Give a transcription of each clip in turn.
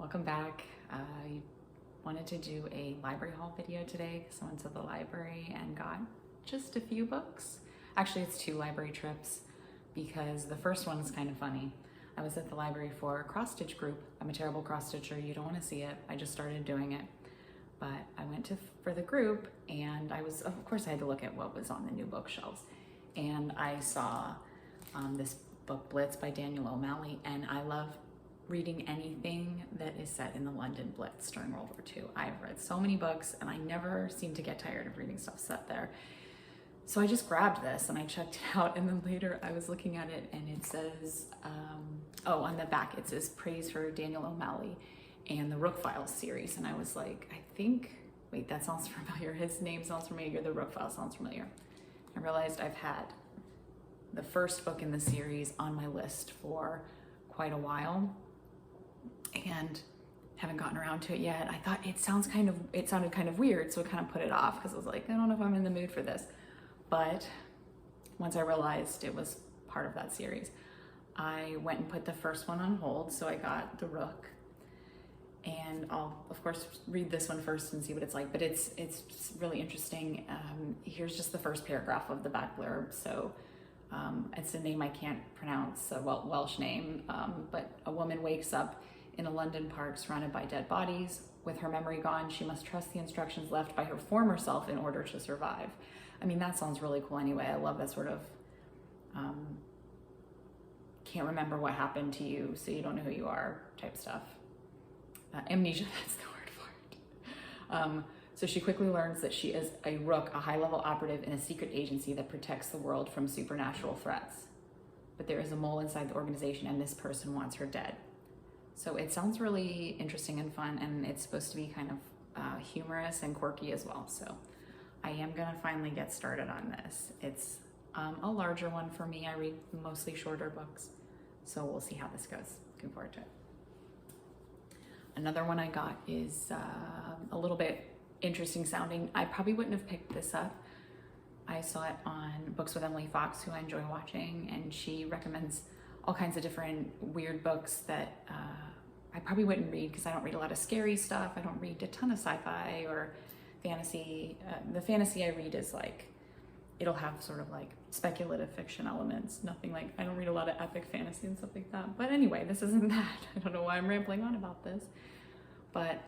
Welcome back. I wanted to do a library haul video today because I went to the library and got just a few books. Actually, it's two library trips because the first one is kind of funny. I was at the library for a cross stitch group. I'm a terrible cross stitcher. You don't want to see it. I just started doing it. But I went for the group and of course I had to look at what was on the new bookshelves. And I saw this book Blitz by Daniel O'Malley, and I love reading anything that is set in the London Blitz during World War II. I've read so many books and I never seem to get tired of reading stuff set there. So I just grabbed this and I checked it out, and then later I was looking at it and it says, on the back it says praise for Daniel O'Malley and the Rook Files series. And I was like, wait, that sounds familiar. His name sounds familiar. The Rook Files sounds familiar. I realized I've had the first book in the series on my list for quite a while and haven't gotten around to it yet. I thought it sounded kind of weird, so I kind of put it off because I was like, I don't know if I'm in the mood for this. But once I realized it was part of that series, I went and put the first one on hold. So I got The Rook, and I'll of course read this one first and see what it's like, but it's really interesting. Here's just the first paragraph of the back blurb. So it's a name I can't pronounce, a Welsh name, but a woman wakes up in a London park surrounded by dead bodies. With her memory gone, she must trust the instructions left by her former self in order to survive. I mean, that sounds really cool anyway. I love that sort of, can't remember what happened to you, so you don't know who you are type stuff. Amnesia, that's the word for it. So she quickly learns that she is a Rook, a high-level operative in a secret agency that protects the world from supernatural threats. But there is a mole inside the organization, and this person wants her dead. So it sounds really interesting and fun, and it's supposed to be kind of humorous and quirky as well. So I am gonna finally get started on this. It's a larger one for me. I read mostly shorter books, so we'll see how this goes. Looking forward to it. Another one I got is a little bit interesting sounding. I probably wouldn't have picked this up. I saw it on Books with Emily Fox, who I enjoy watching, and she recommends all kinds of different weird books that I probably wouldn't read because I don't read a lot of scary stuff. I don't read a ton of sci-fi or fantasy. The fantasy I read is like, it'll have sort of like speculative fiction elements, nothing like, I don't read a lot of epic fantasy and stuff like that. But anyway, this isn't that. I don't know why I'm rambling on about this. But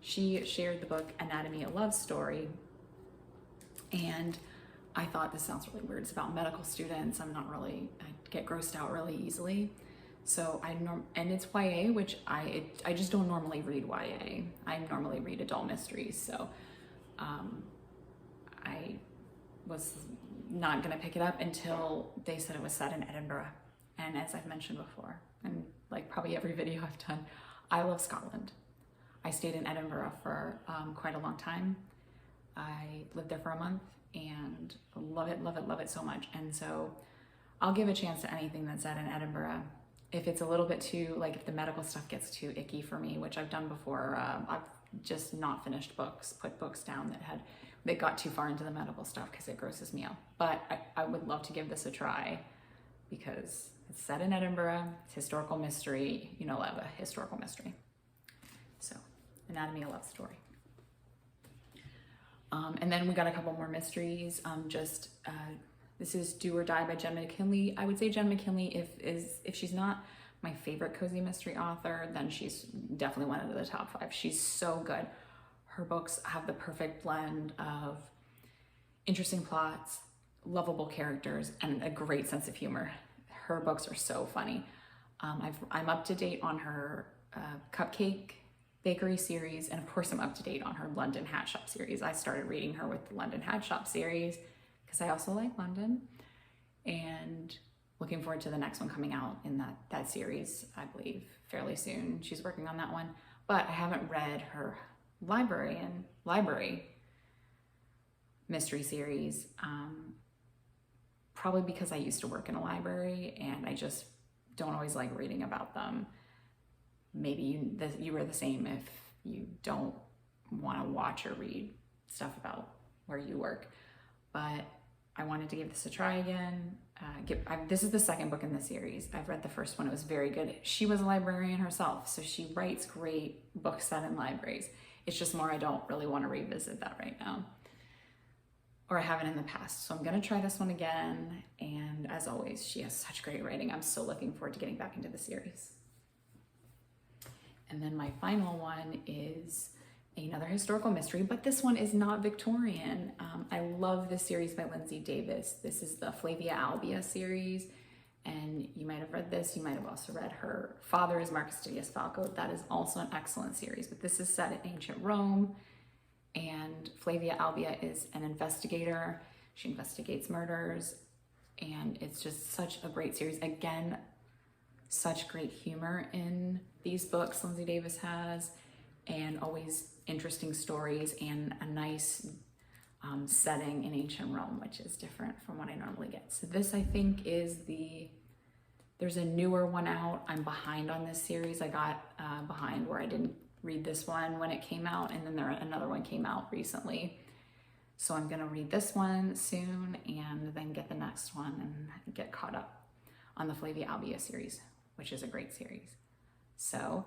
she shared the book Anatomy: A Love Story, and I thought, this sounds really weird. It's about medical students. I get grossed out really easily. So and it's YA, which I just don't normally read YA. I normally read adult mysteries. So I was not gonna pick it up until they said it was set in Edinburgh. And as I've mentioned before, and like probably every video I've done, I love Scotland. I stayed in Edinburgh for quite a long time. I lived there for a month and love it, love it, love it so much. And so I'll give a chance to anything that's set in Edinburgh. If it's a little bit too, like if the medical stuff gets too icky for me, which I've done before, I've just not finished books, put books down that got too far into the medical stuff because it grosses me out. But I would love to give this a try because it's set in Edinburgh, it's historical mystery, you know, love a historical mystery. So, Anatomy: A Love Story. And then we got a couple more mysteries. This is Do or Die by Jen McKinley. I would say Jen McKinley, if she's not my favorite cozy mystery author, then she's definitely one of the top 5. She's so good. Her books have the perfect blend of interesting plots, lovable characters, and a great sense of humor. Her books are so funny. I'm up to date on her Cupcake Bakery series, and of course I'm up to date on her London Hat Shop series. I started reading her with the London Hat Shop series because I also like London, and looking forward to the next one coming out in that series, I believe fairly soon. She's working on that one, but I haven't read her library mystery series, probably because I used to work in a library and I just don't always like reading about them. Maybe you were the same if you don't want to watch or read stuff about where you work. But I wanted to give this a try again. this is the second book in the series. I've read the first one. It was very good. She was a librarian herself, so she writes great books set in libraries. It's just more I don't really want to revisit that right now. Or I haven't in the past. So I'm going to try this one again. And as always, she has such great writing. I'm still looking forward to getting back into the series. And then my final one is another historical mystery, but this one is not Victorian. I love this series by Lindsay Davis. This is the Flavia Albia series. And you might have read this. You might have also read her father is Marcus Didius Falco. That is also an excellent series, but this is set in ancient Rome. And Flavia Albia is an investigator. She investigates murders. And it's just such a great series. Again, such great humor in these books Lindsay Davis has, and always interesting stories and a nice setting in ancient Rome, which is different from what I normally get. So this, I think, is there's a newer one out. I'm behind on this series. I got behind where I didn't read this one when it came out, and then another one came out recently. So I'm gonna read this one soon and then get the next one and get caught up on the Flavia Albia series, which is a great series. So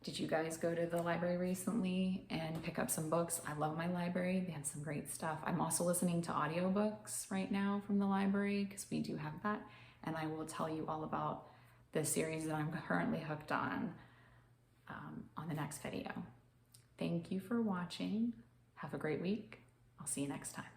did you guys go to the library recently and pick up some books? I love my library. They have some great stuff. I'm also listening to audiobooks right now from the library because we do have that. And I will tell you all about the series that I'm currently hooked on the next video. Thank you for watching. Have a great week. I'll see you next time.